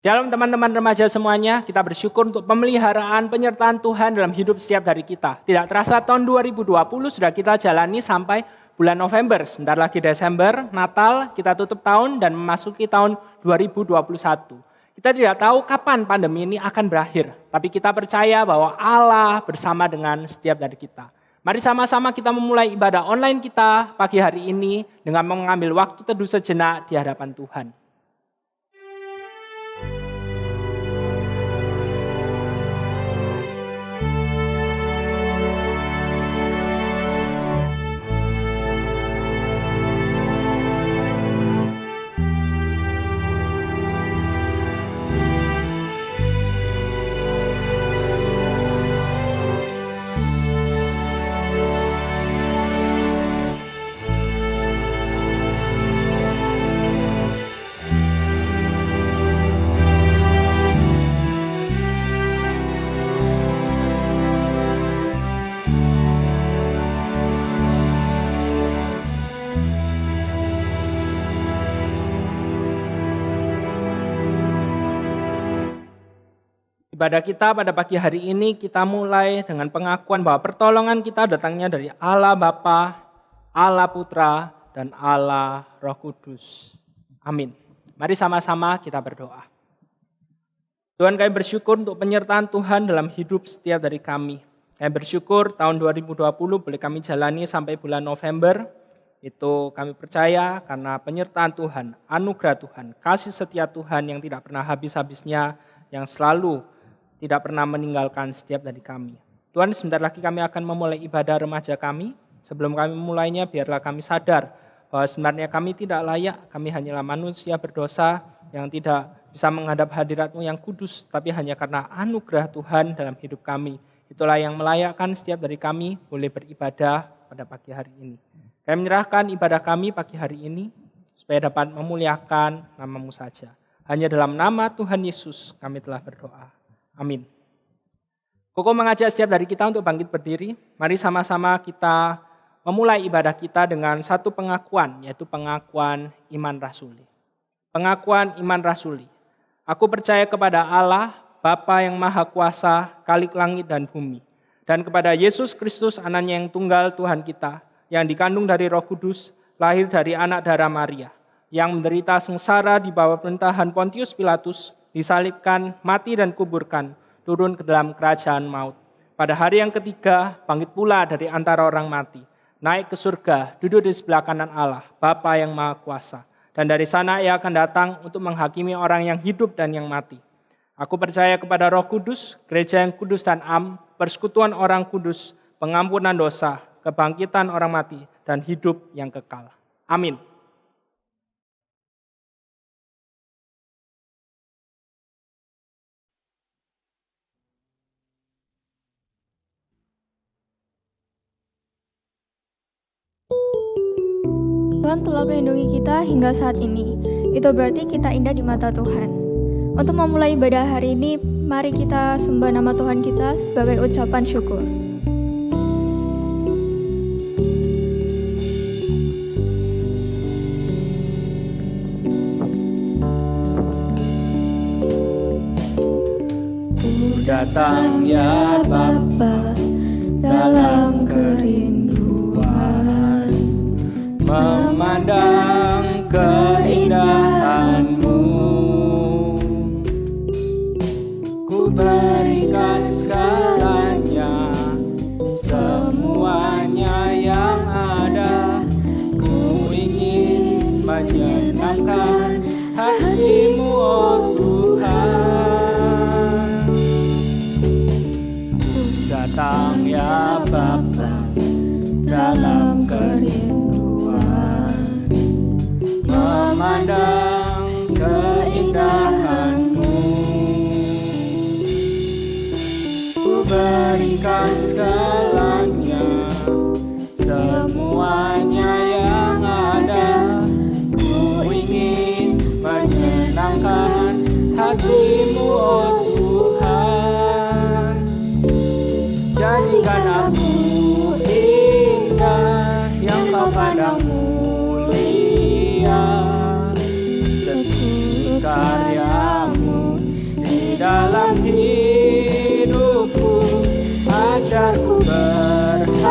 Dalam teman-teman remaja semuanya, kita bersyukur untuk pemeliharaan penyertaan Tuhan dalam hidup setiap dari kita. Tidak terasa tahun 2020 sudah kita jalani sampai bulan November. Sebentar lagi Desember, Natal, kita tutup tahun dan memasuki tahun 2021. Kita tidak tahu kapan pandemi ini akan berakhir, tapi kita percaya bahwa Allah bersama dengan setiap dari kita. Mari sama-sama kita memulai ibadah online kita pagi hari ini dengan mengambil waktu teduh sejenak di hadapan Tuhan. Ibadah kita pada pagi hari ini kita mulai dengan pengakuan bahwa pertolongan kita datangnya dari Allah Bapa, Allah Putra, dan Allah Roh Kudus. Amin. Mari sama-sama kita berdoa. Tuhan, kami bersyukur untuk penyertaan Tuhan dalam hidup setiap dari kami. Kami bersyukur tahun 2020 boleh kami jalani sampai bulan November. Itu kami percaya karena penyertaan Tuhan, anugerah Tuhan, kasih setia Tuhan yang tidak pernah habis-habisnya, yang selalu tidak pernah meninggalkan setiap dari kami. Tuhan, sebentar lagi kami akan memulai ibadah remaja kami. Sebelum kami memulainya, biarlah kami sadar bahwa sebenarnya kami tidak layak, kami hanyalah manusia berdosa yang tidak bisa menghadap hadirat-Mu yang kudus, tapi hanya karena anugerah Tuhan dalam hidup kami. Itulah yang melayakkan setiap dari kami boleh beribadah pada pagi hari ini. Kami menyerahkan ibadah kami pagi hari ini, supaya dapat memuliakan nama-Mu saja. Hanya dalam nama Tuhan Yesus kami telah berdoa. Amin. Koko mengajak setiap dari kita untuk bangkit berdiri. Mari sama-sama kita memulai ibadah kita dengan satu pengakuan, yaitu pengakuan iman rasuli. Pengakuan iman rasuli. Aku percaya kepada Allah, Bapa yang Maha Kuasa, Khalik langit dan bumi, dan kepada Yesus Kristus, Anaknya yang tunggal Tuhan kita, yang dikandung dari Roh Kudus, lahir dari anak darah Maria, yang menderita sengsara di bawah pemerintahan Pontius Pilatus, disalibkan, mati dan kuburkan, turun ke dalam kerajaan maut. Pada hari yang ketiga, bangkit pula dari antara orang mati, naik ke surga, duduk di sebelah kanan Allah, Bapa yang Maha Kuasa. Dan dari sana Ia akan datang untuk menghakimi orang yang hidup dan yang mati. Aku percaya kepada Roh Kudus, gereja yang kudus dan am, persekutuan orang kudus, pengampunan dosa, kebangkitan orang mati, dan hidup yang kekal. Amin. Tuhan telah melindungi kita hingga saat ini. Itu berarti kita indah di mata Tuhan. Untuk memulai ibadah hari ini, mari kita sembah nama Tuhan kita sebagai ucapan syukur. Datang ya Bapa dalam kerinduan, memandang keindahan-Mu. Ku berikan segalanya, semuanya yang ada. Ku ingin menyenangkan hati-Mu, oh Tuhan. Datang ya Bapa dalam kerinduan, memandang keindahan-Mu. Ku berikan segalanya, semuanya yang ada. Ku ingin menyenangkan hati-Mu, oh Tuhan. Jadikan aku indah yang Kau pandang mulia, seperti karya-Mu dalam hidupku. Ajarku berharap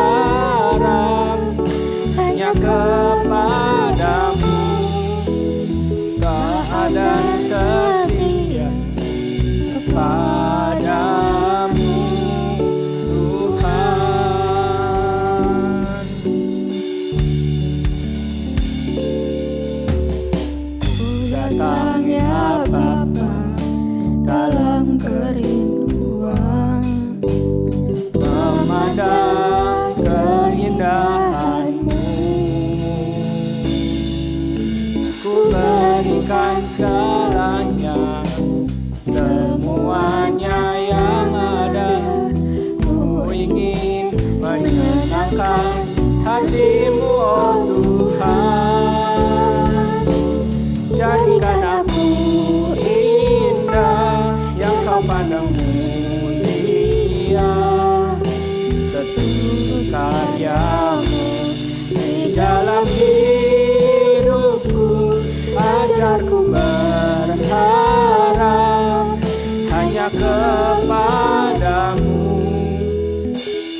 hanya kepadamu, tak ada setia kepadamu Tuhan. Datang ya Bapa dalam kerinduan, memandang keindahan-Mu. Ku berikan segalanya, semuanya yang ada. Ku ingin menyenangkan hati-Mu, oh Tuhan. Jadikan aku indah yang Kau pandang mulia, seluruh karya-Mu di dalam hidupku. Ajarku berharap hanya kepadamu,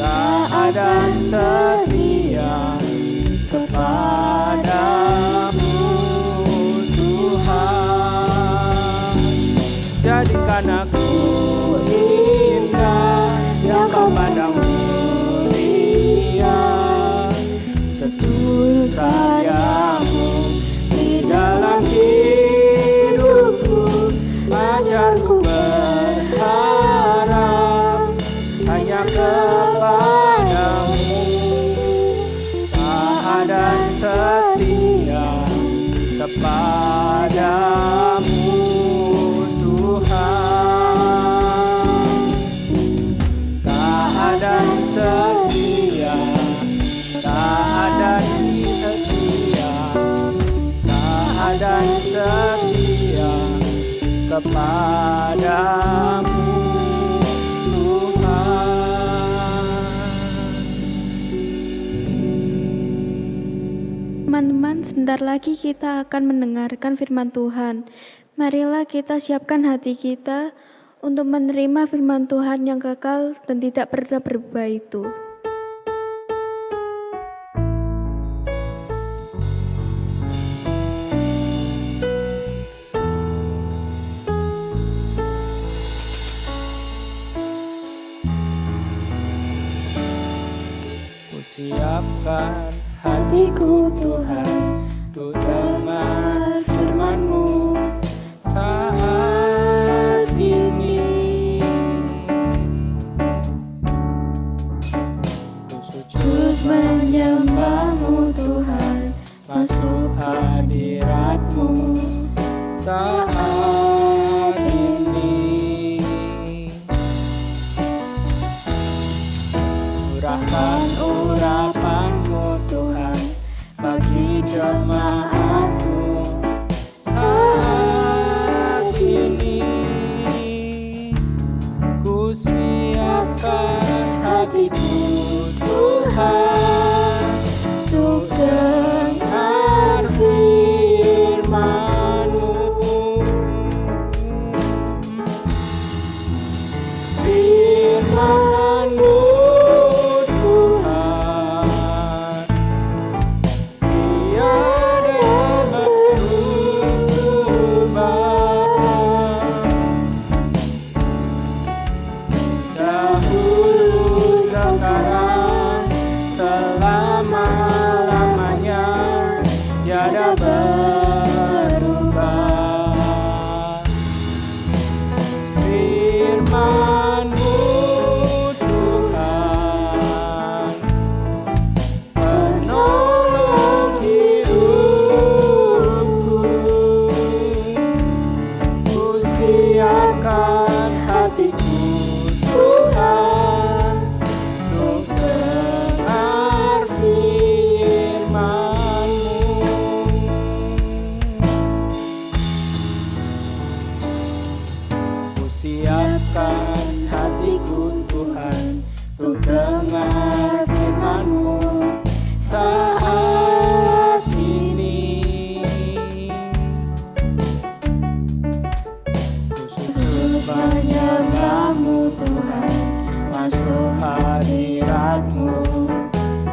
taat dan setia kepadamu Tuhan. Jadikan aku indah yang Kau pandang mulia, seluruh karya-Mu di dalam hidupku. Ajarku berharap hanya kepadamu, taat dan setia kepadamu Tuhan. Taat dan setia, taat dan setia, taat dan setia kepadamu Tuhan. Teman-teman, sebentar lagi kita akan mendengarkan firman Tuhan. Marilah kita siapkan hati kita untuk menerima firman Tuhan yang kekal dan tidak pernah berubah itu. Siapkan hatiku Tuhan untuk dengar firman-Mu saat ini. Ku sujud menyembah-Mu Tuhan, masuk hadirat-Mu saat ini. Curahkan urapan-Mu Tuhan bagi jemaat-Mu saat ini. Ku siapkan hatiku Tuhan untuk dengar firman-Mu. Firman-Mu selama-lamanya.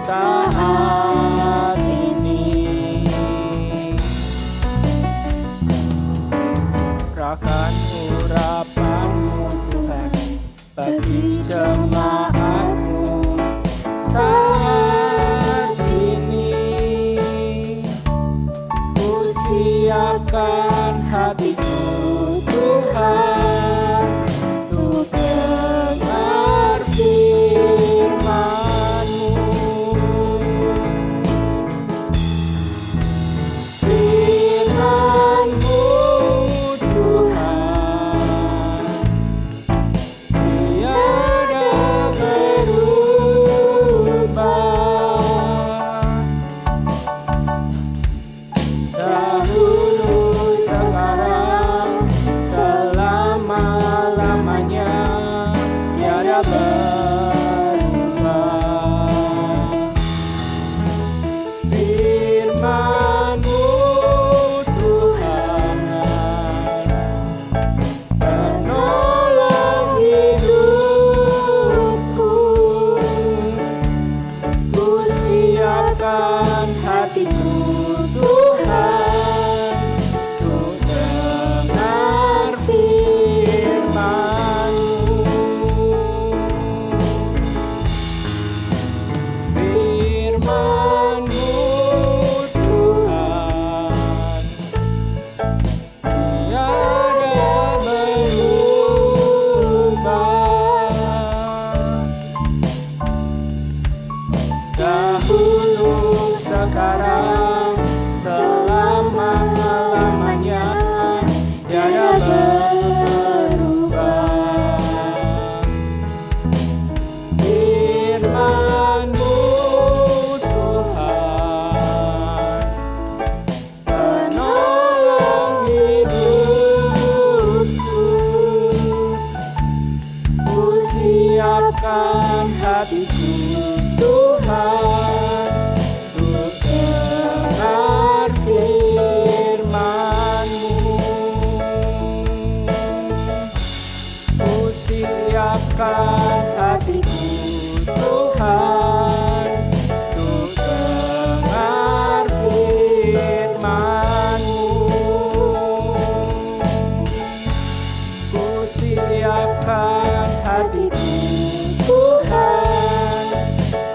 saat ini. Curahkan urapan-Mu Tuhan bagi jemaat-Mu saat ini. Ku siapkan hatiku Tuhan untuk dengar firman-Mu. Firman-Mu Tuhan tiada berubah. Dahulu, sekarang, selama-lamanya tiada berubah. Firman-Mu Tuhan penolong hidupku. Ku siapkan hatiku Tuhan untuk dengar firman-Mu. Firman-Mu Tuhan tiada berubah. Dahulu, sekarang, selama-lamanya tiada berubah. Firman-Mu Tuhan penolong hidupku. Ku siapkan hatiku Tuhan untuk dengar firman-Mu. Ku siapkan hatiku Tuhan untuk dengar firman-Mu. Ku siapkan hatiku Tuhan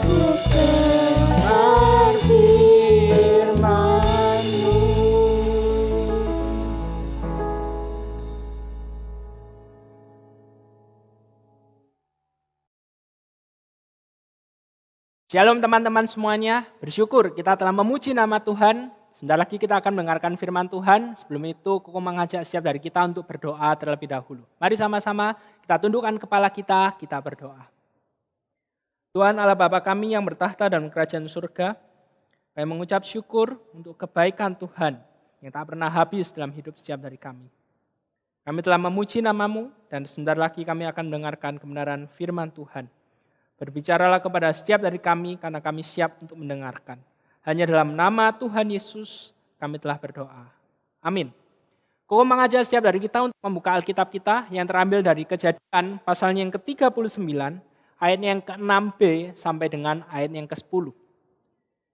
untuk dengar firman-Mu. Shalom teman-teman semuanya, bersyukur kita telah memuji nama Tuhan. Sebentar lagi kita akan mendengarkan firman Tuhan. Sebelum itu, Koko mengajak setiap dari kita untuk berdoa terlebih dahulu. Mari sama-sama kita tundukkan kepala kita berdoa. Tuhan Allah Bapa kami yang bertahta dalam kerajaan surga, kami mengucap syukur untuk kebaikan Tuhan yang tak pernah habis dalam hidup setiap dari kami. Kami telah memuji nama-Mu dan sebentar lagi kami akan mendengarkan kebenaran firman Tuhan. Berbicaralah kepada setiap dari kami karena kami siap untuk mendengarkan. Hanya dalam nama Tuhan Yesus kami telah berdoa. Amin. Koko mengajak setiap dari kita untuk membuka Alkitab kita yang terambil dari Kejadian pasalnya yang ke-39, ayat yang ke-6b sampai dengan ayat yang ke-10.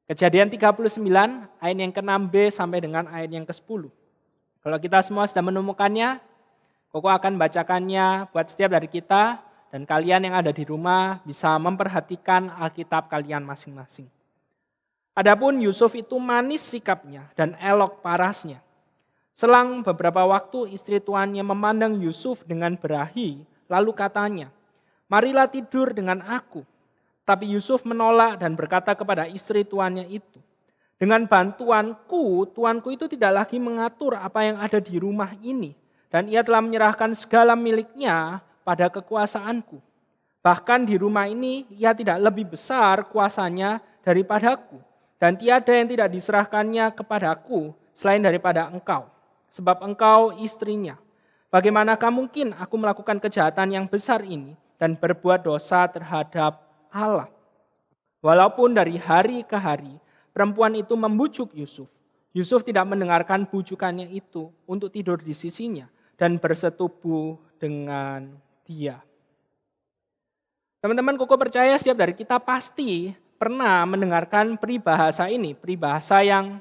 Kejadian 39, ayat yang ke-6b sampai dengan ayat yang ke-10. Kalau kita semua sudah menemukannya, Koko akan bacakannya buat setiap dari kita, dan kalian yang ada di rumah bisa memperhatikan Alkitab kalian masing-masing. Adapun Yusuf itu manis sikapnya dan elok parasnya. Selang beberapa waktu istri tuannya memandang Yusuf dengan berahi, lalu katanya, "Marilah tidur dengan aku." Tapi Yusuf menolak dan berkata kepada istri tuannya itu, "Dengan bantuanku, tuanku itu tidak lagi mengatur apa yang ada di rumah ini, dan ia telah menyerahkan segala miliknya pada kekuasaanku. Bahkan di rumah ini ia tidak lebih besar kuasanya daripadaku, dan tiada yang tidak diserahkannya kepadaku selain daripada engkau, sebab engkau istrinya. Bagaimanakah mungkin aku melakukan kejahatan yang besar ini dan berbuat dosa terhadap Allah?" Walaupun dari hari ke hari perempuan itu membujuk Yusuf, Yusuf tidak mendengarkan bujukannya itu untuk tidur di sisinya dan bersetubuh dengan dia. Teman-teman, Koko percaya setiap dari kita pasti pernah mendengarkan peribahasa ini, peribahasa yang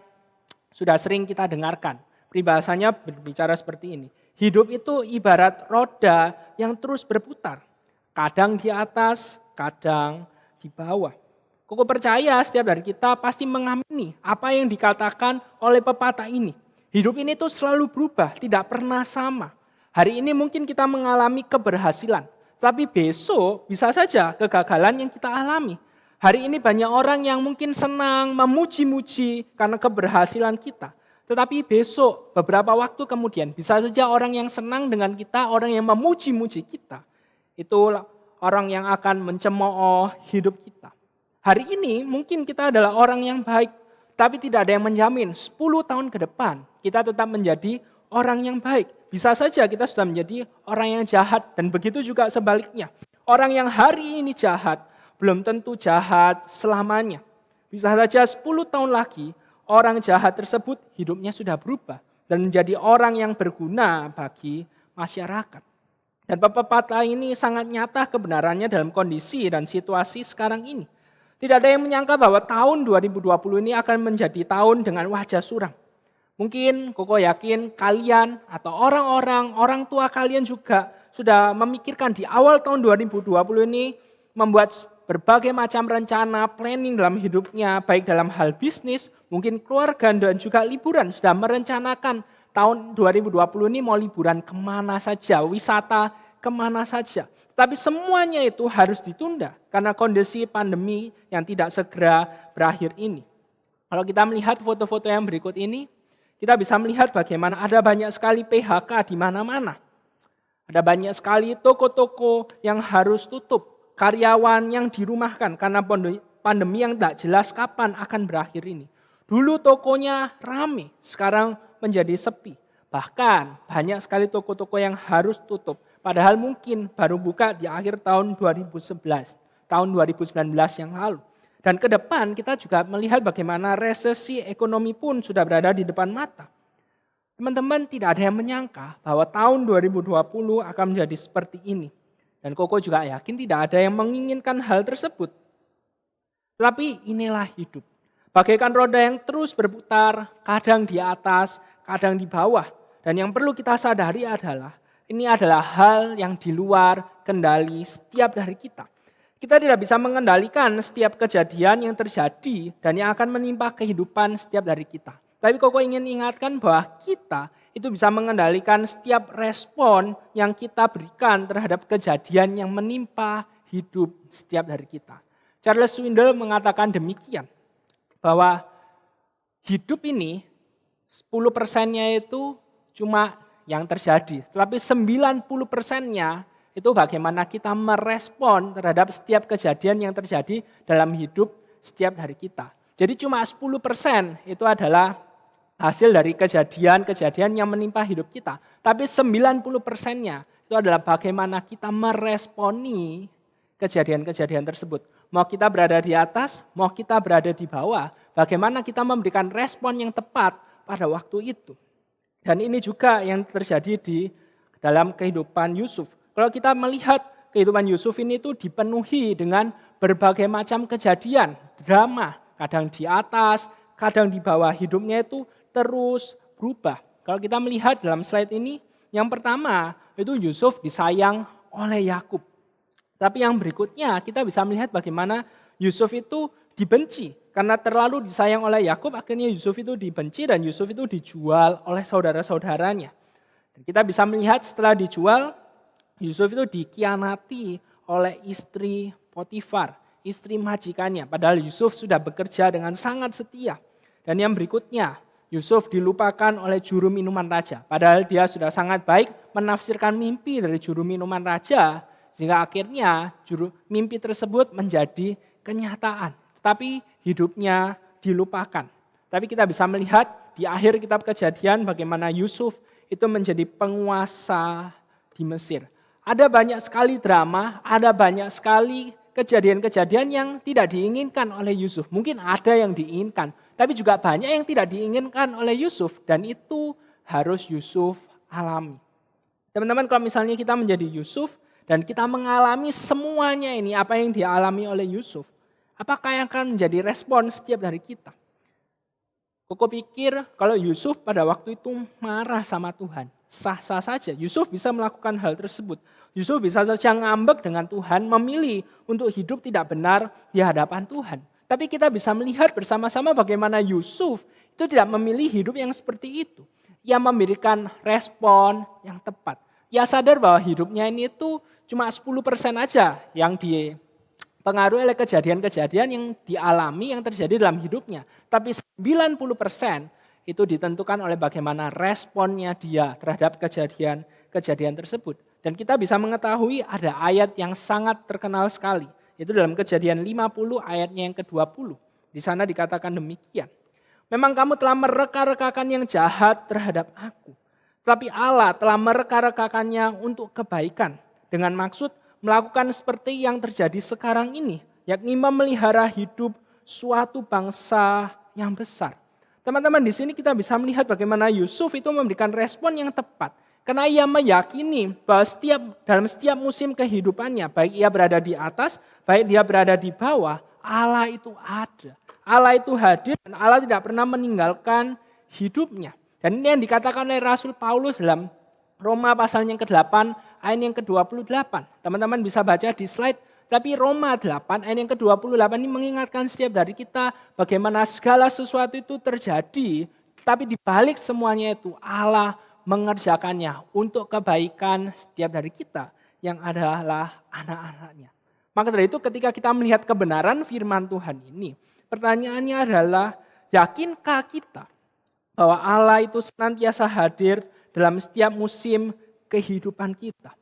sudah sering kita dengarkan. Peribahasanya berbicara seperti ini. Hidup itu ibarat roda yang terus berputar. Kadang di atas, kadang di bawah. Koko percaya setiap dari kita pasti mengamini apa yang dikatakan oleh pepatah ini. Hidup ini tuh selalu berubah, tidak pernah sama. Hari ini mungkin kita mengalami keberhasilan, tapi besok bisa saja kegagalan yang kita alami. Hari ini banyak orang yang mungkin senang memuji-muji karena keberhasilan kita. Tetapi besok, beberapa waktu kemudian, bisa saja orang yang senang dengan kita, orang yang memuji-muji kita, itu orang yang akan mencemooh hidup kita. Hari ini mungkin kita adalah orang yang baik, tapi tidak ada yang menjamin 10 tahun ke depan kita tetap menjadi orang yang baik. Bisa saja kita sudah menjadi orang yang jahat, dan begitu juga sebaliknya. Orang yang hari ini jahat, belum tentu jahat selamanya. Bisa saja 10 tahun lagi, orang jahat tersebut hidupnya sudah berubah dan menjadi orang yang berguna bagi masyarakat. Dan pepatah ini sangat nyata kebenarannya dalam kondisi dan situasi sekarang ini. Tidak ada yang menyangka bahwa tahun 2020 ini akan menjadi tahun dengan wajah suram. Mungkin Koko yakin kalian atau orang tua kalian juga sudah memikirkan di awal tahun 2020 ini membuat berbagai macam rencana, planning dalam hidupnya, baik dalam hal bisnis, mungkin keluarga dan juga liburan, sudah merencanakan tahun 2020 ini mau liburan kemana saja, wisata kemana saja. Tapi semuanya itu harus ditunda karena kondisi pandemi yang tidak segera berakhir ini. Kalau kita melihat foto-foto yang berikut ini, kita bisa melihat bagaimana ada banyak sekali PHK di mana-mana. Ada banyak sekali toko-toko yang harus tutup. Karyawan yang dirumahkan karena pandemi yang tak jelas kapan akan berakhir ini. Dulu tokonya rame, sekarang menjadi sepi. Bahkan banyak sekali toko-toko yang harus tutup. Padahal mungkin baru buka di akhir tahun 2011, tahun 2019 yang lalu. Dan ke depan kita juga melihat bagaimana resesi ekonomi pun sudah berada di depan mata. Teman-teman, tidak ada yang menyangka bahwa tahun 2020 akan menjadi seperti ini. Dan Koko juga yakin tidak ada yang menginginkan hal tersebut. Tapi inilah hidup. Bagaikan roda yang terus berputar, kadang di atas, kadang di bawah. Dan yang perlu kita sadari adalah, ini adalah hal yang di luar kendali setiap dari kita. Kita tidak bisa mengendalikan setiap kejadian yang terjadi dan yang akan menimpa kehidupan setiap dari kita. Tapi Koko ingin ingatkan bahwa kita itu bisa mengendalikan setiap respon yang kita berikan terhadap kejadian yang menimpa hidup setiap dari kita. Charles Swindoll mengatakan demikian, bahwa hidup ini 10%-nya itu cuma yang terjadi, tetapi 90%-nya itu bagaimana kita merespon terhadap setiap kejadian yang terjadi dalam hidup setiap hari kita. Jadi cuma 10% itu adalah hasil dari kejadian-kejadian yang menimpa hidup kita. Tapi 90%-nya itu adalah bagaimana kita meresponi kejadian-kejadian tersebut. Mau kita berada di atas, mau kita berada di bawah, bagaimana kita memberikan respon yang tepat pada waktu itu. Dan ini juga yang terjadi di dalam kehidupan Yusuf. Kalau kita melihat kehidupan Yusuf ini itu dipenuhi dengan berbagai macam kejadian, drama, kadang di atas, kadang di bawah, hidupnya itu terus berubah. Kalau kita melihat dalam slide ini, yang pertama itu Yusuf disayang oleh Yakub. Tapi yang berikutnya kita bisa melihat bagaimana Yusuf itu dibenci. Karena terlalu disayang oleh Yakub, akhirnya Yusuf itu dibenci dan Yusuf itu dijual oleh saudara-saudaranya. Dan kita bisa melihat setelah dijual, Yusuf itu dikhianati oleh istri Potifar, istri majikannya. Padahal Yusuf sudah bekerja dengan sangat setia. Dan yang berikutnya, Yusuf dilupakan oleh juru minuman raja. Padahal dia sudah sangat baik menafsirkan mimpi dari juru minuman raja. Sehingga akhirnya mimpi tersebut menjadi kenyataan. Tetapi hidupnya dilupakan. Tapi kita bisa melihat di akhir kitab Kejadian bagaimana Yusuf itu menjadi penguasa di Mesir. Ada banyak sekali drama, ada banyak sekali kejadian-kejadian yang tidak diinginkan oleh Yusuf. Mungkin ada yang diinginkan. Tapi juga banyak yang tidak diinginkan oleh Yusuf dan itu harus Yusuf alami. Teman-teman, kalau misalnya kita menjadi Yusuf dan kita mengalami semuanya ini apa yang dialami oleh Yusuf, Apakah yang akan menjadi respon setiap dari kita? Koko pikir kalau Yusuf pada waktu itu marah sama Tuhan, sah-sah saja. Yusuf bisa melakukan hal tersebut. Yusuf bisa saja ngambek dengan Tuhan, memilih untuk hidup tidak benar di hadapan Tuhan. Tapi kita bisa melihat bersama-sama bagaimana Yusuf itu tidak memilih hidup yang seperti itu. Ia memberikan respon yang tepat. Ia sadar bahwa hidupnya ini itu cuma 10% aja yang dipengaruhi oleh kejadian-kejadian yang dialami, yang terjadi dalam hidupnya. Tapi 90% itu ditentukan oleh bagaimana responnya dia terhadap kejadian-kejadian tersebut. Dan kita bisa mengetahui ada ayat yang sangat terkenal sekali. Itu dalam Kejadian 50 ayatnya yang ke-20. Di sana dikatakan demikian. Memang kamu telah mereka-rekakan yang jahat terhadap aku. Tapi Allah telah mereka-rekakannya untuk kebaikan. Dengan maksud melakukan seperti yang terjadi sekarang ini. Yakni memelihara hidup suatu bangsa yang besar. Teman-teman, di sini kita bisa melihat bagaimana Yusuf itu memberikan respon yang tepat. Karena ia meyakini bahwa dalam setiap musim kehidupannya, baik ia berada di atas, baik dia berada di bawah, Allah itu ada. Allah itu hadir dan Allah tidak pernah meninggalkan hidupnya. Dan ini yang dikatakan oleh Rasul Paulus dalam Roma pasal yang ke-8, ayat yang ke-28. Teman-teman bisa baca di slide. Tapi Roma 8 ayat yang ke-28 ini mengingatkan setiap dari kita bagaimana segala sesuatu itu terjadi. Tapi di balik semuanya itu Allah mengerjakannya untuk kebaikan setiap dari kita yang adalah anak-anaknya. Maka dari itu ketika kita melihat kebenaran firman Tuhan ini, pertanyaannya adalah, yakinkah kita bahwa Allah itu senantiasa hadir dalam setiap musim kehidupan kita?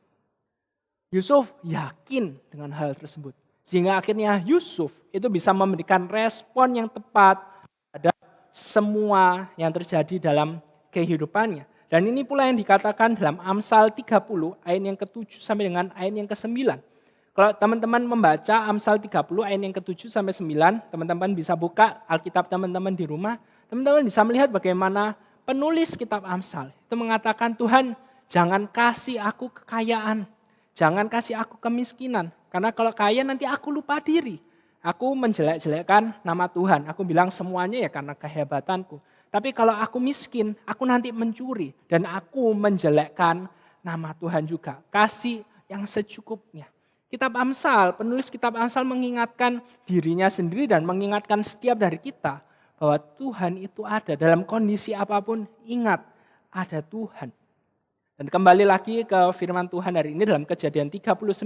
Yusuf yakin dengan hal tersebut. Sehingga akhirnya Yusuf itu bisa memberikan respon yang tepat terhadap semua yang terjadi dalam kehidupannya. Dan ini pula yang dikatakan dalam Amsal 30 ayat yang ke-7 sampai dengan ayat yang ke-9. Kalau teman-teman membaca Amsal 30 ayat yang ke-7 sampai 9, teman-teman bisa buka Alkitab teman-teman di rumah. Teman-teman bisa melihat bagaimana penulis kitab Amsal itu mengatakan, Tuhan jangan kasih aku kekayaan. Jangan kasih aku kemiskinan, karena kalau kaya nanti aku lupa diri. Aku menjelek-jelekkan nama Tuhan, aku bilang semuanya ya karena kehebatanku. Tapi kalau aku miskin, aku nanti mencuri dan aku menjelekkan nama Tuhan juga. Kasih yang secukupnya. Kitab Amsal, penulis kitab Amsal mengingatkan dirinya sendiri dan mengingatkan setiap dari kita bahwa Tuhan itu ada dalam kondisi apapun, ingat ada Tuhan. Dan kembali lagi ke firman Tuhan hari ini dalam Kejadian 39,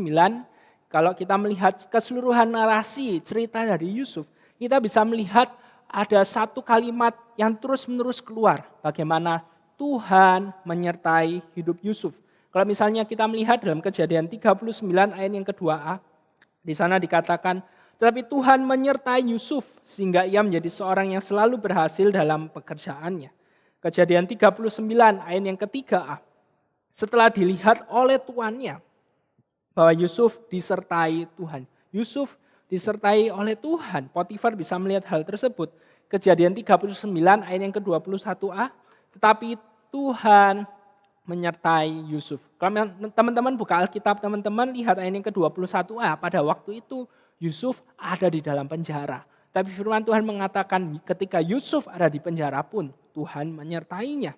kalau kita melihat keseluruhan narasi cerita dari Yusuf, kita bisa melihat ada satu kalimat yang terus-menerus keluar. Bagaimana Tuhan menyertai hidup Yusuf. Kalau misalnya kita melihat dalam Kejadian 39 ayat yang ke-2a, di sana dikatakan, tetapi Tuhan menyertai Yusuf sehingga ia menjadi seorang yang selalu berhasil dalam pekerjaannya. Kejadian 39 ayat yang ke-3a. Setelah dilihat oleh tuannya bahwa Yusuf disertai Tuhan. Yusuf disertai oleh Tuhan. Potifar bisa melihat hal tersebut. Kejadian 39 ayat yang ke-21a. Tetapi Tuhan menyertai Yusuf. Kalau teman-teman buka Alkitab, teman-teman lihat ayat yang ke-21a. Pada waktu itu Yusuf ada di dalam penjara. Tapi firman Tuhan mengatakan ketika Yusuf ada di penjara pun Tuhan menyertainya.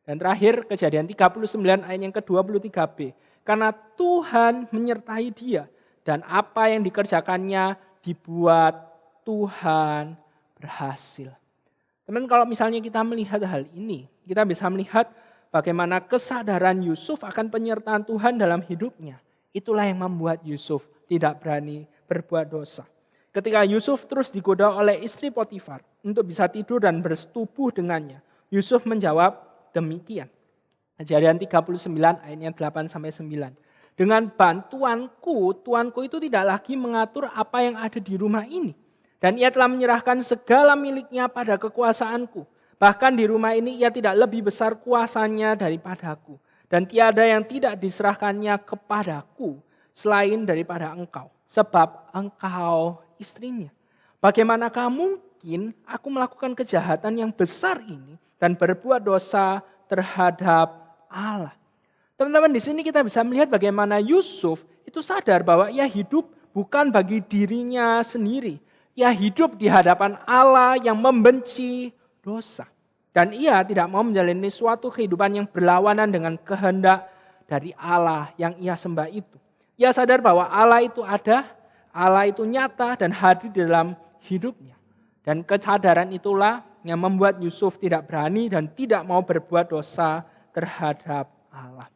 Dan terakhir Kejadian 39 ayat yang ke-23b. Karena Tuhan menyertai dia dan apa yang dikerjakannya dibuat Tuhan berhasil. Teman, kalau misalnya kita melihat hal ini, kita bisa melihat bagaimana kesadaran Yusuf akan penyertaan Tuhan dalam hidupnya. Itulah yang membuat Yusuf tidak berani berbuat dosa. Ketika Yusuf terus digoda oleh istri Potifar untuk bisa tidur dan bersetubuh dengannya, Yusuf menjawab demikian. Kejadian 39 ayatnya 8-9. Dengan bantuanku, tuanku itu tidak lagi mengatur apa yang ada di rumah ini. Dan ia telah menyerahkan segala miliknya pada kekuasaanku. Bahkan di rumah ini ia tidak lebih besar kuasanya daripadaku. Dan tiada yang tidak diserahkannya kepadaku selain daripada engkau. Sebab engkau istrinya. Bagaimanakah mungkin aku melakukan kejahatan yang besar ini dan berbuat dosa terhadap Allah. Teman-teman, di sini kita bisa melihat bagaimana Yusuf itu sadar bahwa ia hidup bukan bagi dirinya sendiri. Ia hidup di hadapan Allah yang membenci dosa. Dan ia tidak mau menjalani suatu kehidupan yang berlawanan dengan kehendak dari Allah yang ia sembah itu. Ia sadar bahwa Allah itu ada, Allah itu nyata dan hadir di dalam hidupnya. Dan kesadaran itulah yang membuat Yusuf tidak berani dan tidak mau berbuat dosa terhadap Allah.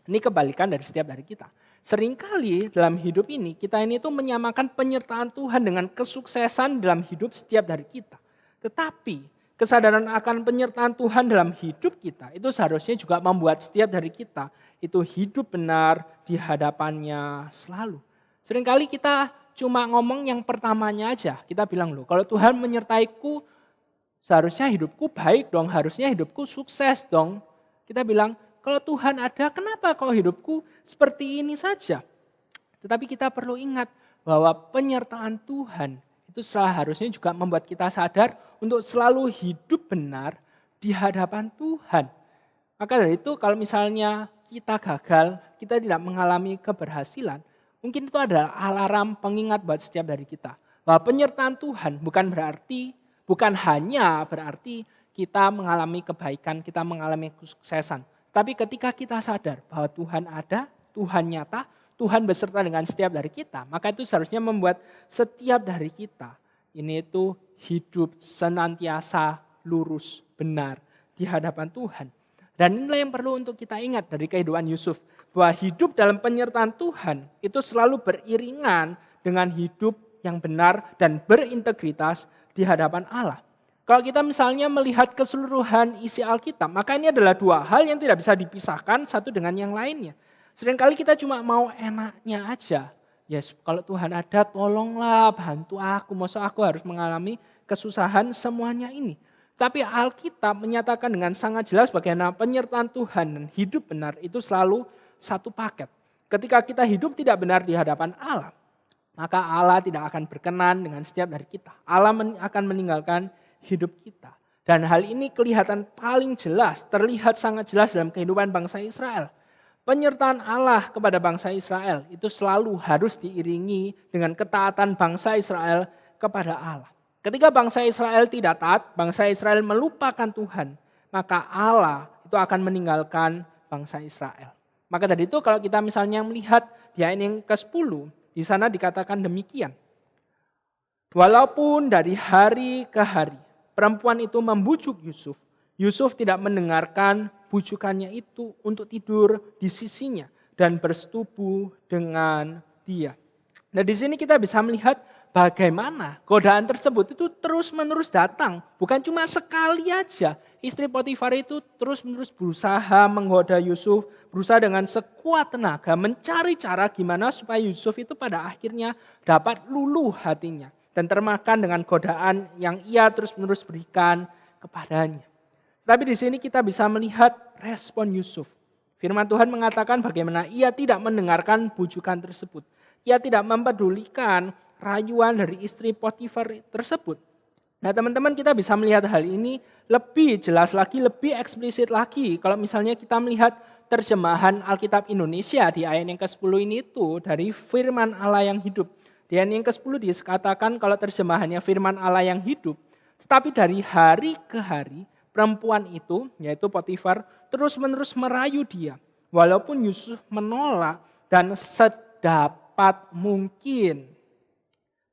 Ini kebalikan dari setiap dari kita. Seringkali dalam hidup ini, kita ini tuh menyamakan penyertaan Tuhan dengan kesuksesan dalam hidup setiap dari kita. Tetapi kesadaran akan penyertaan Tuhan dalam hidup kita itu seharusnya juga membuat setiap dari kita itu hidup benar di hadapannya selalu. Seringkali kita cuma ngomong yang pertamanya aja. Kita bilang loh, kalau Tuhan menyertaiku, seharusnya hidupku baik dong, harusnya hidupku sukses dong. Kita bilang, kalau Tuhan ada, kenapa kok hidupku seperti ini saja? Tetapi kita perlu ingat bahwa penyertaan Tuhan itu seharusnya juga membuat kita sadar untuk selalu hidup benar di hadapan Tuhan. Maka dari itu kalau misalnya kita gagal, kita tidak mengalami keberhasilan, mungkin itu adalah alarm pengingat buat setiap dari kita. Bahwa penyertaan Tuhan bukan hanya berarti kita mengalami kebaikan, kita mengalami kesuksesan. Tapi ketika kita sadar bahwa Tuhan ada, Tuhan nyata, Tuhan beserta dengan setiap dari kita, maka itu seharusnya membuat setiap dari kita ini itu hidup senantiasa lurus, benar di hadapan Tuhan. Dan inilah yang perlu untuk kita ingat dari kehidupan Yusuf, bahwa hidup dalam penyertaan Tuhan itu selalu beriringan dengan hidup yang benar dan berintegritas di hadapan Allah. Kalau kita misalnya melihat keseluruhan isi Alkitab, maka ini adalah dua hal yang tidak bisa dipisahkan satu dengan yang lainnya. Seringkali kita cuma mau enaknya aja. Yes, kalau Tuhan ada, tolonglah bantu aku. Masa aku harus mengalami kesusahan semuanya ini. Tapi Alkitab menyatakan dengan sangat jelas bagaimana penyertaan Tuhan dan hidup benar itu selalu satu paket. Ketika kita hidup tidak benar di hadapan Allah, maka Allah tidak akan berkenan dengan setiap dari kita. Allah akan meninggalkan hidup kita. Dan hal ini kelihatan paling jelas, terlihat sangat jelas dalam kehidupan bangsa Israel. Penyertaan Allah kepada bangsa Israel itu selalu harus diiringi dengan ketaatan bangsa Israel kepada Allah. Ketika bangsa Israel tidak taat, bangsa Israel melupakan Tuhan, maka Allah itu akan meninggalkan bangsa Israel. Maka dari itu kalau kita misalnya melihat di ayat yang ke-10, di sana dikatakan demikian. Walaupun dari hari ke hari, perempuan itu membujuk Yusuf. Yusuf tidak mendengarkan bujukannya itu untuk tidur di sisinya dan bersetubuh dengan dia. Nah di sini kita bisa melihat bagaimana godaan tersebut itu terus-menerus datang. Bukan cuma sekali aja. Istri Potifar itu terus-menerus berusaha menggoda Yusuf, berusaha dengan sekuat tenaga mencari cara gimana supaya Yusuf itu pada akhirnya dapat luluh hatinya dan termakan dengan godaan yang ia terus-menerus berikan kepadanya. Tapi di sini kita bisa melihat respon Yusuf. Firman Tuhan mengatakan bagaimana ia tidak mendengarkan bujukan tersebut. Ia tidak mempedulikan rayuan dari istri Potifar tersebut. Nah teman-teman kita bisa melihat hal ini lebih jelas lagi, lebih eksplisit lagi. Kalau misalnya kita melihat terjemahan Alkitab Indonesia di ayat yang ke-10 ini itu dari firman Allah yang hidup. Di ayat yang ke-10 dikatakan kalau terjemahannya firman Allah yang hidup. Tetapi dari hari ke hari perempuan itu yaitu Potifar terus-menerus merayu dia. Walaupun Yusuf menolak dan sedapat mungkin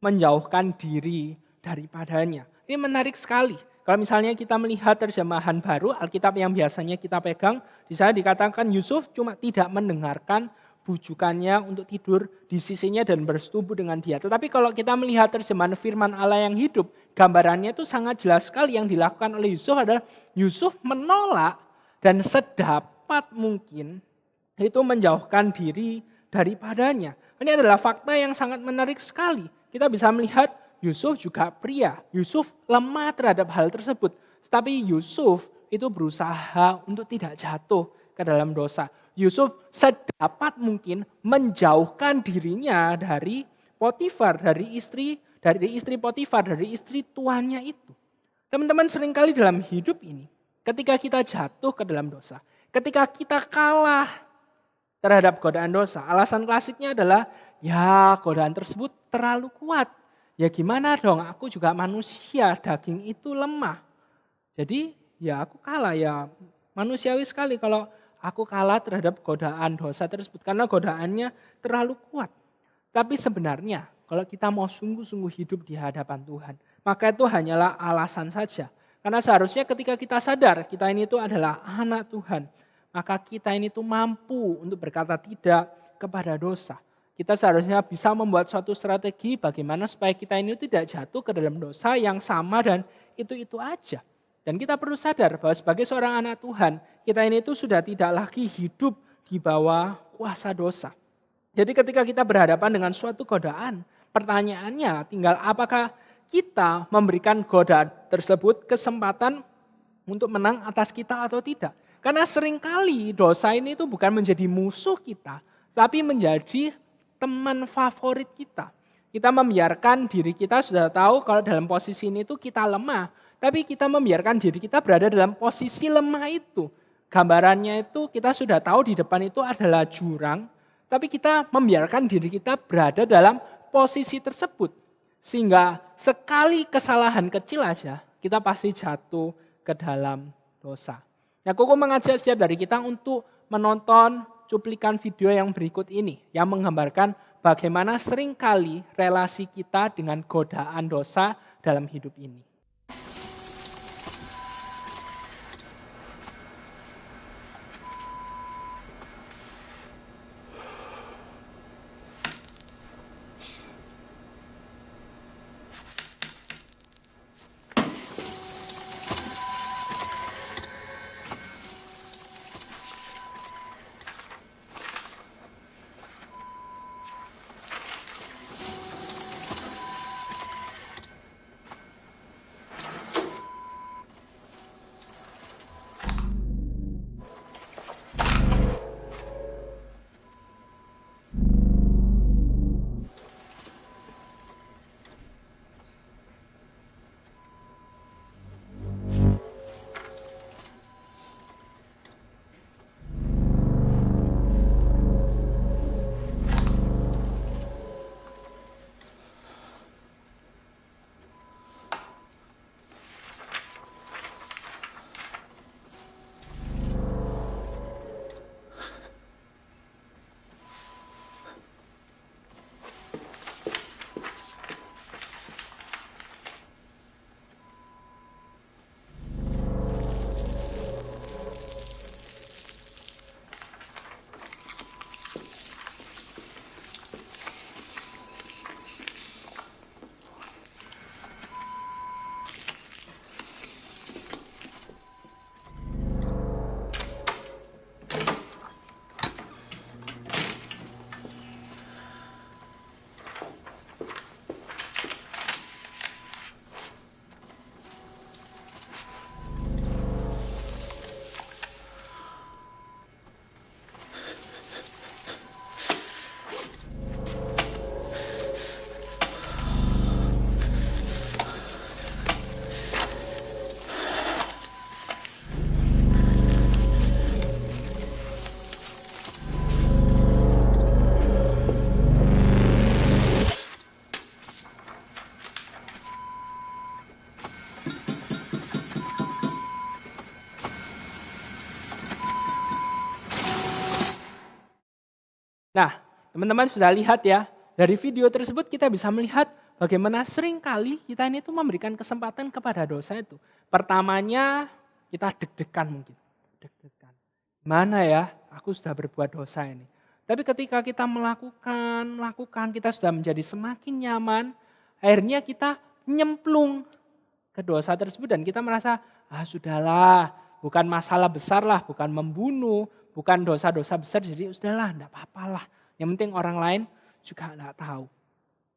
menjauhkan diri daripadanya. Ini menarik sekali. Kalau misalnya kita melihat terjemahan baru, Alkitab yang biasanya kita pegang, di sana dikatakan Yusuf cuma tidak mendengarkan bujukannya untuk tidur di sisinya dan bersetubuh dengan dia. Tetapi kalau kita melihat terjemahan firman Allah yang hidup, gambarannya itu sangat jelas sekali yang dilakukan oleh Yusuf adalah Yusuf menolak dan sedapat mungkin itu menjauhkan diri daripadanya. Ini adalah fakta yang sangat menarik sekali. Kita bisa melihat Yusuf juga pria. Yusuf lemah terhadap hal tersebut. Tetapi Yusuf itu berusaha untuk tidak jatuh ke dalam dosa. Yusuf sedapat mungkin menjauhkan dirinya dari Potifar, dari istri Potifar, dari istri tuannya itu. Teman-teman seringkali dalam hidup ini, ketika kita jatuh ke dalam dosa, ketika kita kalah terhadap godaan dosa, alasan klasiknya adalah ya godaan tersebut terlalu kuat. ya gimana dong, aku juga manusia, daging itu lemah. Jadi ya aku kalah, ya manusiawi sekali kalau aku kalah terhadap godaan dosa tersebut karena godaannya terlalu kuat. Tapi sebenarnya kalau kita mau sungguh-sungguh hidup di hadapan Tuhan, maka itu hanyalah alasan saja. Karena seharusnya ketika kita sadar kita ini itu adalah anak Tuhan, maka kita ini tuh mampu untuk berkata tidak kepada dosa. Kita seharusnya bisa membuat suatu strategi bagaimana supaya kita ini tidak jatuh ke dalam dosa yang sama dan itu aja. Dan kita perlu sadar bahwa sebagai seorang anak Tuhan, kita ini tuh sudah tidak lagi hidup di bawah kuasa dosa. Jadi ketika kita berhadapan dengan suatu godaan, pertanyaannya tinggal apakah kita memberikan godaan tersebut kesempatan untuk menang atas kita atau tidak. Karena seringkali dosa ini tuh bukan menjadi musuh kita, tapi menjadi teman favorit kita. Kita membiarkan diri kita sudah tahu kalau dalam posisi ini tuh kita lemah, tapi kita membiarkan diri kita berada dalam posisi lemah itu. Gambarannya itu kita sudah tahu di depan itu adalah jurang, tapi kita membiarkan diri kita berada dalam posisi tersebut. Sehingga sekali kesalahan kecil aja, kita pasti jatuh ke dalam dosa. Nah, Koko mengajak setiap dari kita untuk menonton cuplikan video yang berikut ini, yang menggambarkan bagaimana seringkali relasi kita dengan godaan dosa dalam hidup ini. Nah, teman-teman sudah lihat ya, dari video tersebut kita bisa melihat bagaimana seringkali kita ini tuh memberikan kesempatan kepada dosa itu. Pertamanya kita deg-degan mungkin. Deg-degan. Mana ya, aku sudah berbuat dosa ini. Tapi ketika kita melakukan, kita sudah menjadi semakin nyaman, akhirnya kita nyemplung ke dosa tersebut dan kita merasa, sudahlah, bukan masalah besar lah, bukan membunuh, bukan dosa-dosa besar, jadi sudahlah, enggak apa-apalah. Yang penting orang lain juga enggak tahu.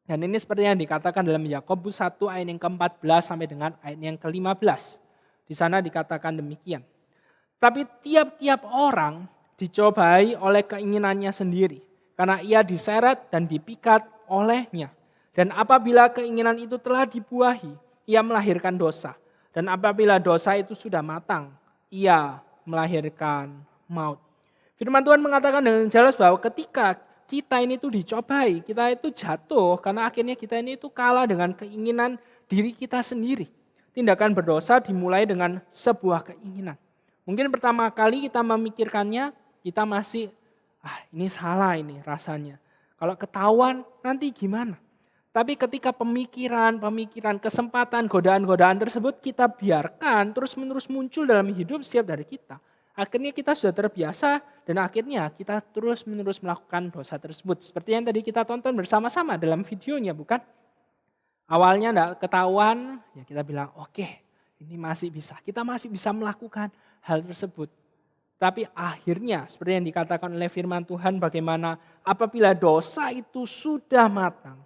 Dan ini seperti yang dikatakan dalam Yakobus 1 ayat yang ke-14 sampai dengan ayat yang ke-15. Di sana dikatakan demikian. Tapi tiap-tiap orang dicobai oleh keinginannya sendiri. Karena ia diseret dan dipikat olehnya. Dan apabila keinginan itu telah dibuahi, ia melahirkan dosa. Dan apabila dosa itu sudah matang, ia melahirkan maut. Firman Tuhan mengatakan dengan jelas bahwa ketika kita ini tuh dicobai, kita itu jatuh karena akhirnya kita ini itu kalah dengan keinginan diri kita sendiri. Tindakan berdosa dimulai dengan sebuah keinginan. Mungkin pertama kali kita memikirkannya, kita masih, ini salah ini rasanya. Kalau ketahuan nanti gimana? Tapi ketika pemikiran, kesempatan, godaan-godaan tersebut kita biarkan terus-menerus muncul dalam hidup setiap dari kita. Akhirnya kita sudah terbiasa dan akhirnya kita terus-menerus melakukan dosa tersebut. Seperti yang tadi kita tonton bersama-sama dalam videonya, bukan? Awalnya tidak ketahuan, ya kita bilang oke, ini masih bisa. Kita masih bisa melakukan hal tersebut. Tapi akhirnya seperti yang dikatakan oleh firman Tuhan, bagaimana apabila dosa itu sudah matang,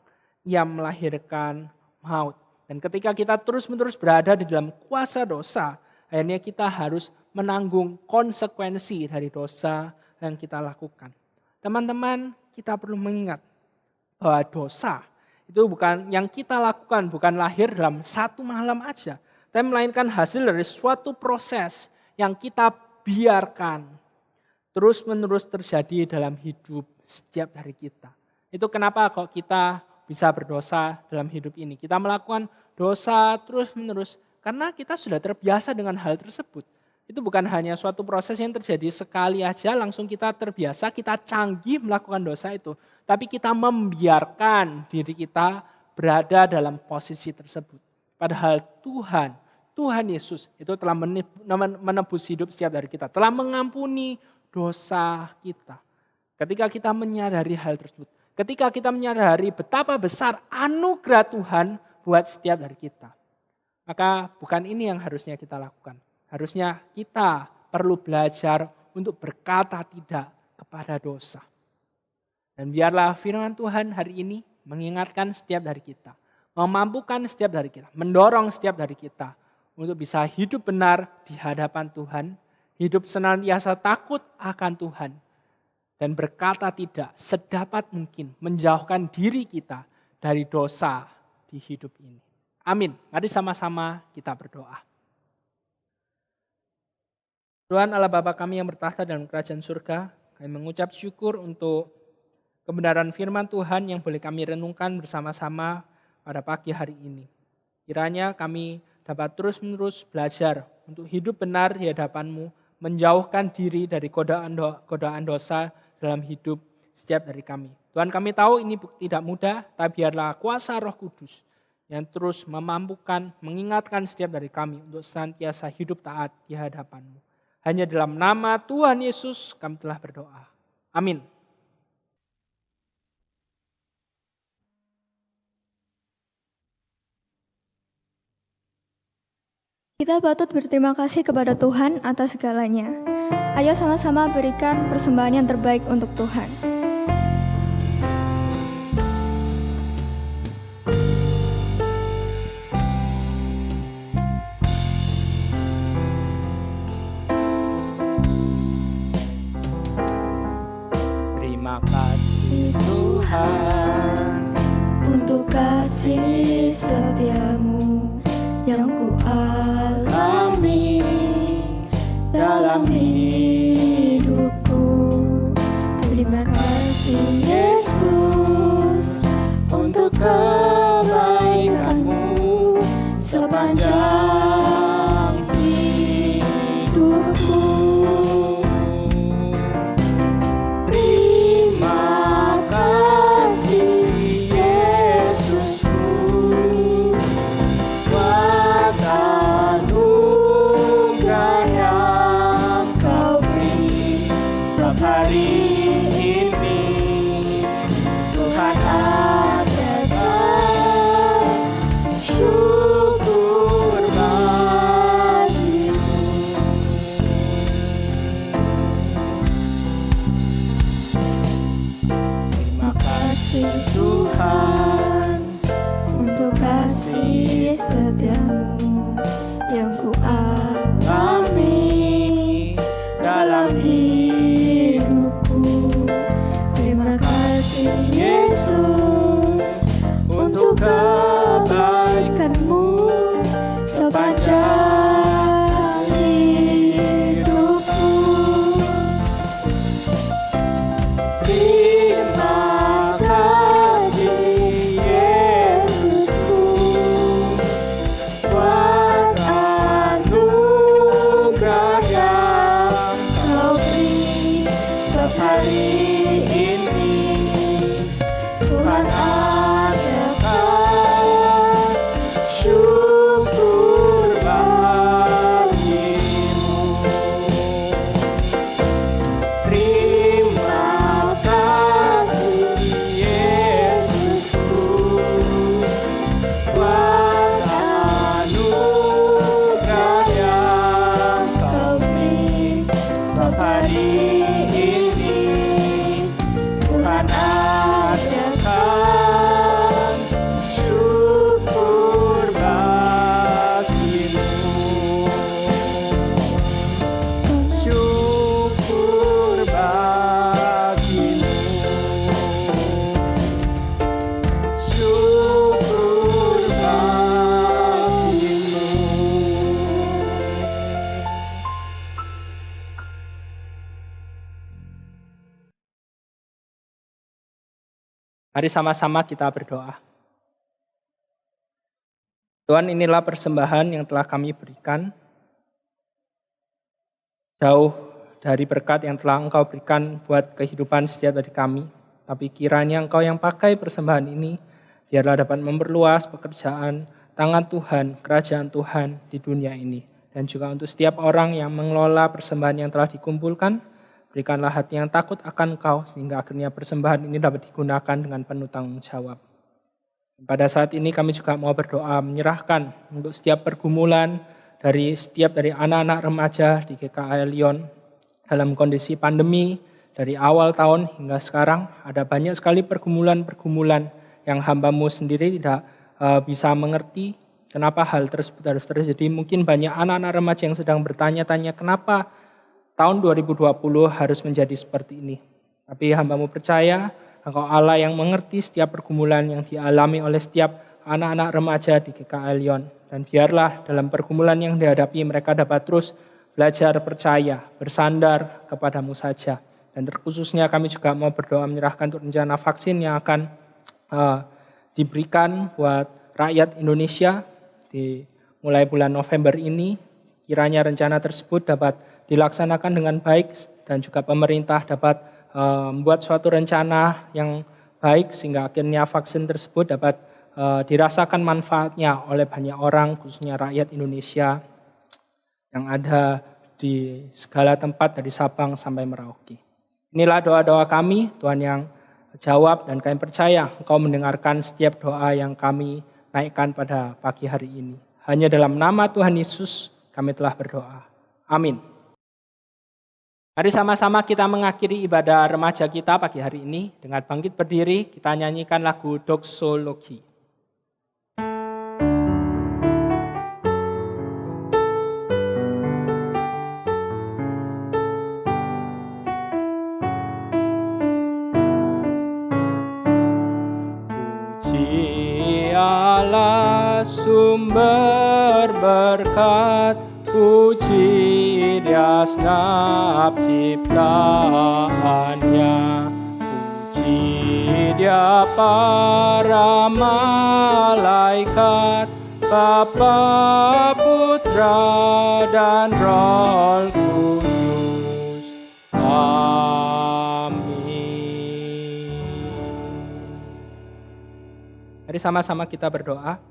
ia melahirkan maut. Dan ketika kita terus-menerus berada di dalam kuasa dosa, akhirnya kita harus menanggung konsekuensi dari dosa yang kita lakukan. Teman-teman, kita perlu mengingat bahwa dosa itu bukan yang kita lakukan, bukan lahir dalam satu malam aja, tapi melainkan hasil dari suatu proses yang kita biarkan terus-menerus terjadi dalam hidup setiap dari kita. Itu kenapa kok kita bisa berdosa dalam hidup ini. Kita melakukan dosa terus-menerus karena kita sudah terbiasa dengan hal tersebut. Itu bukan hanya suatu proses yang terjadi sekali aja, langsung kita terbiasa, kita canggih melakukan dosa itu. Tapi kita membiarkan diri kita berada dalam posisi tersebut. Padahal Tuhan Yesus itu telah menebus hidup setiap dari kita. Telah mengampuni dosa kita. Ketika kita menyadari hal tersebut. Ketika kita menyadari betapa besar anugerah Tuhan buat setiap dari kita. Maka bukan ini yang harusnya kita lakukan. Harusnya kita perlu belajar untuk berkata tidak kepada dosa. Dan biarlah firman Tuhan hari ini mengingatkan setiap dari kita. Memampukan setiap dari kita. Mendorong setiap dari kita. Untuk bisa hidup benar di hadapan Tuhan. Hidup senantiasa takut akan Tuhan. Dan berkata tidak sedapat mungkin menjauhkan diri kita dari dosa di hidup ini. Amin. Mari sama-sama kita berdoa. Tuhan Allah Bapa kami yang bertahta dalam kerajaan surga, kami mengucap syukur untuk kebenaran firman Tuhan yang boleh kami renungkan bersama-sama pada pagi hari ini. Kiranya kami dapat terus-menerus belajar untuk hidup benar di hadapan-Mu, menjauhkan diri dari godaan dosa dalam hidup setiap dari kami. Tuhan, kami tahu ini tidak mudah, tapi biarlah kuasa Roh Kudus yang terus memampukan, mengingatkan setiap dari kami untuk senantiasa hidup taat di hadapan-Mu. Hanya dalam nama Tuhan Yesus kami telah berdoa. Amin. Kita patut berterima kasih kepada Tuhan atas segalanya. Ayo sama-sama berikan persembahan yang terbaik untuk Tuhan. Terima kasih Tuhan Untuk kasih setiamu yang ku alami dalam hidupku. Terima kasih Yesus untuk kebaikan-Mu sepanjang hidupku. Terima kasih Yesusku buat anugerah yang Kau beri. Sebab hari ini Tuhan adakan syukur Mari sama-sama kita berdoa. Tuhan, inilah persembahan yang telah kami berikan, jauh dari berkat yang telah Engkau berikan buat kehidupan setiap dari kami. Tapi kiranya Engkau yang pakai persembahan ini, biarlah dapat memperluas pekerjaan tangan Tuhan, kerajaan Tuhan di dunia ini. Dan juga untuk setiap orang yang mengelola persembahan yang telah dikumpulkan, berikanlah hati yang takut akan Engkau, sehingga akhirnya persembahan ini dapat digunakan dengan penuh tanggung jawab. Pada saat ini kami juga mau berdoa menyerahkan untuk setiap pergumulan dari anak-anak remaja di GKI Lyon dalam kondisi pandemi dari awal tahun hingga sekarang. Ada banyak sekali pergumulan-pergumulan yang hamba-Mu sendiri tidak bisa mengerti kenapa hal tersebut harus terjadi. Mungkin banyak anak-anak remaja yang sedang bertanya-tanya kenapa tahun 2020 harus menjadi seperti ini. Tapi hamba-Mu percaya Engkau Allah yang mengerti setiap pergumulan yang dialami oleh setiap anak-anak remaja di GKI Lyon. Dan biarlah dalam pergumulan yang dihadapi mereka dapat terus belajar percaya, bersandar kepadamu saja. Dan terkhususnya kami juga mau berdoa menyerahkan untuk rencana vaksin yang akan diberikan buat rakyat Indonesia di mulai bulan November ini. Kiranya rencana tersebut dapat dilaksanakan dengan baik dan juga pemerintah dapat membuat suatu rencana yang baik sehingga akhirnya vaksin tersebut dapat dirasakan manfaatnya oleh banyak orang, khususnya rakyat Indonesia yang ada di segala tempat dari Sabang sampai Merauke. Inilah doa-doa kami, Tuhan yang jawab, dan kami percaya Engkau mendengarkan setiap doa yang kami naikkan pada pagi hari ini. Hanya dalam nama Tuhan Yesus kami telah berdoa. Amin. Mari sama-sama kita mengakhiri ibadah remaja kita pagi hari ini dengan bangkit berdiri, kita nyanyikan lagu Doksologi. Puji Allah sumber berkat, puji Dia segenap ciptaannya, puji Dia para malaikat, Bapa, Putra, dan Roh Kudus. Amin. Mari sama-sama kita berdoa.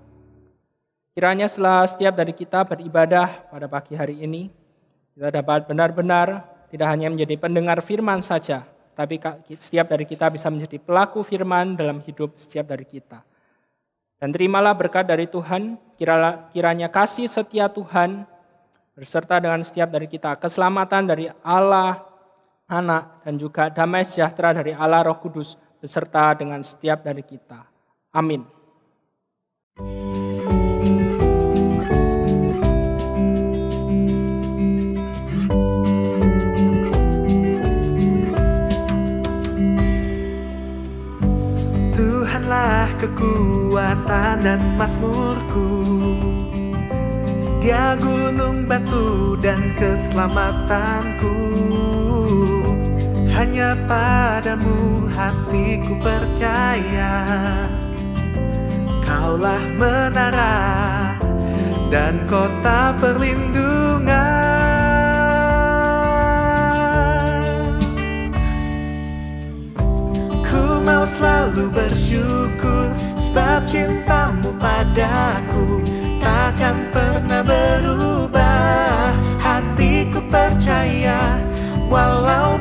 Kiranya setelah setiap dari kita beribadah pada pagi hari ini, kita dapat benar-benar tidak hanya menjadi pendengar firman saja, tapi setiap dari kita bisa menjadi pelaku firman dalam hidup setiap dari kita. Dan terimalah berkat dari Tuhan, kiranya kasih setia Tuhan berserta dengan setiap dari kita, keselamatan dari Allah, Anak, dan juga damai sejahtera dari Allah Roh Kudus beserta dengan setiap dari kita. Amin. Tuhanlah kekuatan dan mazmurku, Dia gunung batu dan keselamatanku. Hanya padamu hatiku percaya, Kaulah menara dan kota perlindungan. Mau selalu bersyukur sebab cintamu padaku takkan pernah berubah. Hatiku percaya walau